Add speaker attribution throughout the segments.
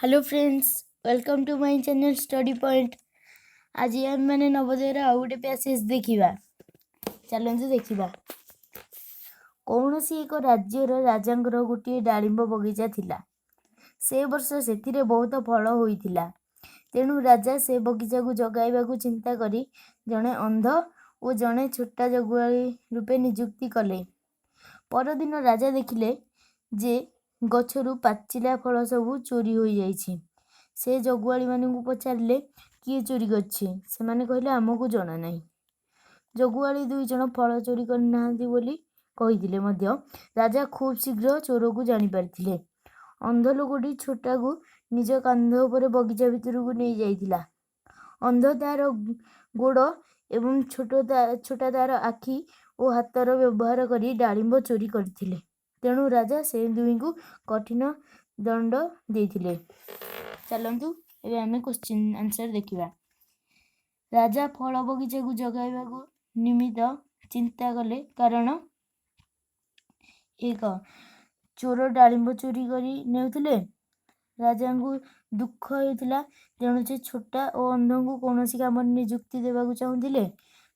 Speaker 1: Hello friends, welcome to my channel study point. आज आम मैंने नवोदय आउ गोटे पैसेज देखा। चलते देखा। कौन एक राज्यर राजांकर गोटे डालिंब बगीचा थिला। से वर्ष से बहुत फल होइथिला। तेणु राजा से बगीचा को जगाइबा को चिंता करी जड़े अंध और जड़े छोटा जगुआली रूपे नियुक्ति कले। परदिन राजा देखिले जे गछरु पाचिला फल सबू चोरी हो जाइछि। से जगुआली मानू पचारे किए चोरी करछि। सेमाने कहले आमको जना नहीं। जगुआली दुई जन फल चोरी करना बोली कहिथिले मध्य राजा खूब शीघ्र चोर को जानी पारिथिले। अंध लोकटी छोटा को निज कांध उपर बगीचा भितर को नहीं जाइथिला। अंध तार गोड़ एवं छोटा तार आखि और हाथर व्यवहार करी डालिंब चोरी करथिले। तेणु राजा से दुई को कठिन दंड देथिले। चलतु एबे आमे क्वेश्चन आंसर देखिबा। राजा फल बगीचा को जगाइबा को निमित्त चिंता कले कारण एक चोर डालिंब चोरी करी नेउथिले। राजा को दुख होइथिला। तेणु से छोटा और अंध को कौन काम नियुक्ति देवाक चाहूले।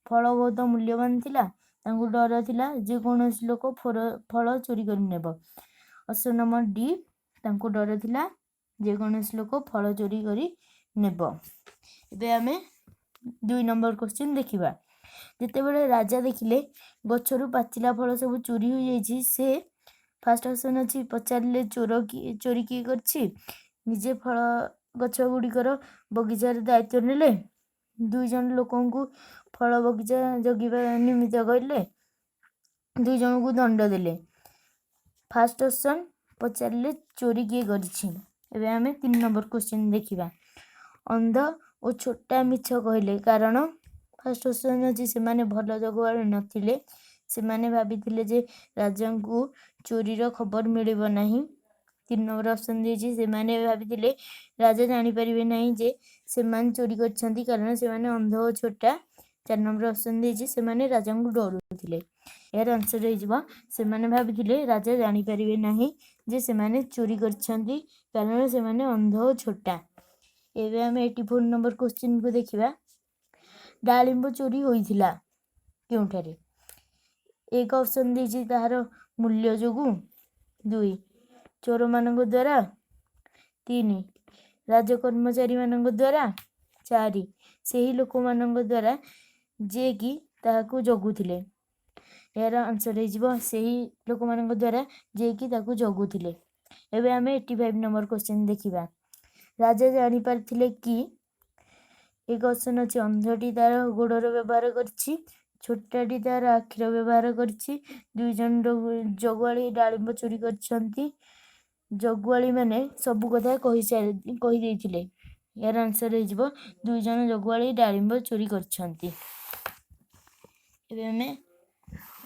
Speaker 1: फल बहुत मूल्यवान थिला। तांको डर थिला जे कौन लोक फल चोरी कर नेब। ऑप्शन नंबर डी तांको डर थिला जे कौन लोक फल चोरी करी नेब। एबे आमे 2 नंबर क्वेश्चन देखिबा। जेतेबेले राजा देखिले गछरु पाचिला फल सब चोरी हो जाइछि। से फास्ट ऑप्शन अछि पचारिले चोरी किए करछि। निजे फल गछ गुड़िकर बगीचार दायित्व नेले। दुई जन लोकों को फल बगीचा जगिबा निमित्त कहले। दुई जन को दंड देले। फास्ट ऑप्शन पचारिले चोरी किए करछि। एबे आमे 3 नंबर क्वेश्चन देखिबा। अंध और छोटा मिछ कहले कारण फास्ट ऑप्शन अछि से माने भल जगुआली नथिले। से माने भाबिथिले जे राजा को चोरीर खबर मिलिबो नाही। 3 नंबर ऑप्शन देछि से माने भाबिथिले राजा जानि परिबे नाही जे से मान चोरी करछंती कारण से माने अंध और छोटा। 4 नंबर ऑप्शन देछि से माने राजा को डरुथिले। यार आंसर हो जिवो से माने भाबिथिले राजा जानि परिबे नाही जे से माने चोरी करछंती कारण से माने अंध और छोटा। एबे हम 84 नंबर क्वेश्चन को देखिबा। डालिंब चोरी होइथिला केउठारे। एक ऑप्शन देछि ताहार मूल्य जोगु। 2 चोर मानक द्वारा। 3 राज कर्मचारी मानक द्वारा। 4 सेही लोक मानक द्वारा जे कि ताहाकू जगुथिले। यार आंसर हो जिवो सेही लोक मानक द्वारा जे कि ताकू जगुथिले। एबे हमें 85 नंबर क्वेश्चन देखिबा। राजा जानि पारथिले कि एक ऑप्शन अछि अंधटी तार गोड़र व्यवहार करछि। छोटाटी तार आखिर व्यवहार करछि। दुई जन जगुआली डालिंब चोरी करछंती। जगुआली माने सबु कथा कहि देइथिले। यार आंसर हो जिवो दुई जन जगुआली डालिंब चोरी करछंती। एबे हमें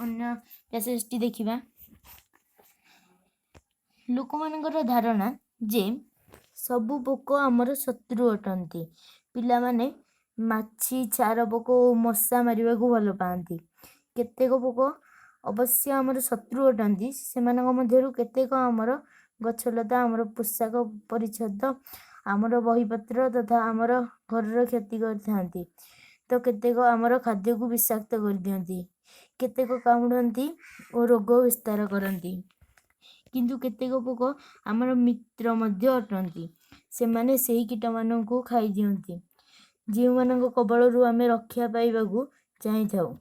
Speaker 1: अन्य पैसेजटी देखिबा। लोक मानकर धारणा जे सबु पोक आमर शत्रु अटंती। पिला माने माछी चार पोक और मशा मारिबा को भल पाती। केतेक पोक अवश्य आमर शत्रु अटंती। सेमानक मध्यरु केतेक आमर गछलता आमर पोशाक परिच्छद आमर बहीपत्र तथा आमर घरर क्षति करथांती। तो केतेक आमर खाद्य को विषाक्त कर दियंती। केतेक कामुडंती और रोग विस्तार करंती। किंतु केतेक पोक आमर मित्र मध्य अटंती। से माने सेही कीट माननकु खाई दियंती। जीव मानक कबलरु आमे रक्षा पाइबाकू चाहिथाउ।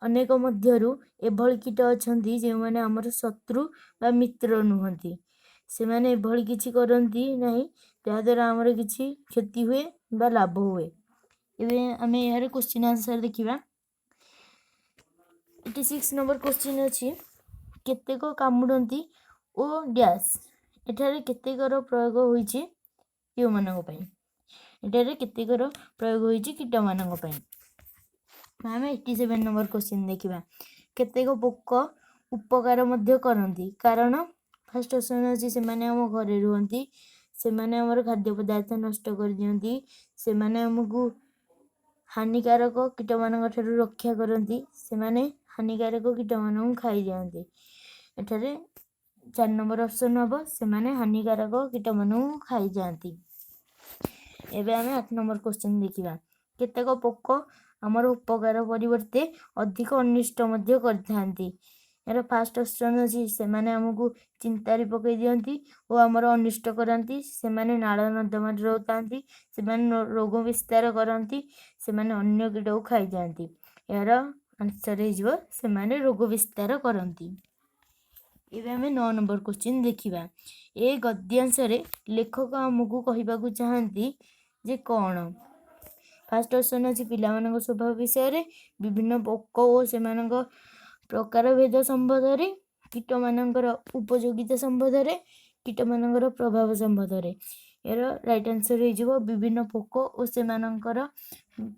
Speaker 1: अनेक मध्यरु एभଳି कीट अछंती जे माने आमर शत्रु बा मित्र नुहंती। से माने एभଳି किछि करंती नाही त्या द्वारा आमर किछि क्षति हुए बा लाभ हुए। एबे आमे यार क्वेश्चन आंसर देखिबा। 86 नंबर क्वेश्चन अछि केतेक कामुडंती ओ डैश। एठारे केतेकर प्रयोग होइछि केउ मानक पई। एठारे केतेकर प्रयोग होइछि कीट मानक पई। आमे 87 नंबर क्वेश्चन देखिबा। केतेक पोक उपकार मध्य करंती कारण फर्स्ट ऑप्शन अछि से माने हम घरे रुहंती। से माने हमर खाद्य पदार्थ नष्ट कर दियंती। से माने हमकु हानिकारक कीट मानक ठारू रक्षा करंती। से माने हानिकारक कीट मानक खाई दियंती। एठारे 4 नंबर ऑप्शन हम से हानिकारक कीट मानू खाई जाती। एबे आमे 8 नंबर क्वेश्चन देखिबा। केतेक पोक आमर उपकार परिवर्ते अधिक अनिष्ट मध्य करथांती। यार फास्ट ऑप्शन अछि सेमाने हमकु चिंतारी पकई दियंती और आमर अनिष्ट करंती। सेमाने नाळ नर्दमारे रहतांती, सेमाने रोग विस्तार करंती, सेमाने अन्य कीटକୁ खाई जांती। यार आंसर हे जिवो सेमाने रोग विस्तार करंती। एबे आमे 9 नंबर क्वेश्चन देखिबा। ए गद्यांश रे लेखक हमकु कहिबाकू चाहंती जे कोन। फास्ट ऑप्शन अछि पिलामानक स्वभाव विषय रे, विभिन्न पोक ओ सेमानक प्रकार भेद संबंध रे, कीट मानकर उपयोगिता संबंध रे, कीट मानकर प्रभाव संबंध रे। यार राइट आंसर हे जिवो विभिन्न पोक ओ सेमानकर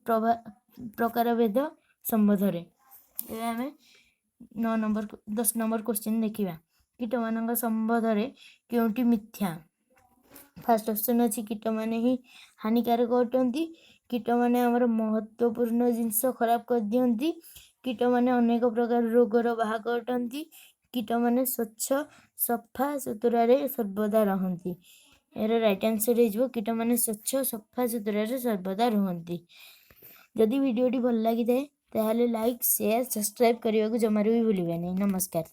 Speaker 1: प्रकार भेद संबंध रे। एबे आमे 10 नंबर क्वेश्चन देखिबा। कीट मानक संबंध रे केउंटी मिथ्या। फास्ट ऑप्शन अछि कीट माने ही हानिकारक अटंती, कीट माने हमर महत्वपूर्ण जिंस खराब कर दियंती, कीट माने अनेक प्रकार रोगर वाहक अटंती, कीट माने स्वच्छ सफा सुतुरा रे सर्वदा रहंती। एरो राइट आंसर हे जिवो कीट माने स्वच्छ सफा सुतुरा रे सर्वदा रहंती। जदि वीडियोटी भल लागि थाए ताहले लाइक शेयर सब्सक्राइब करने को जमारू भी भूलिबेनी। नमस्कार।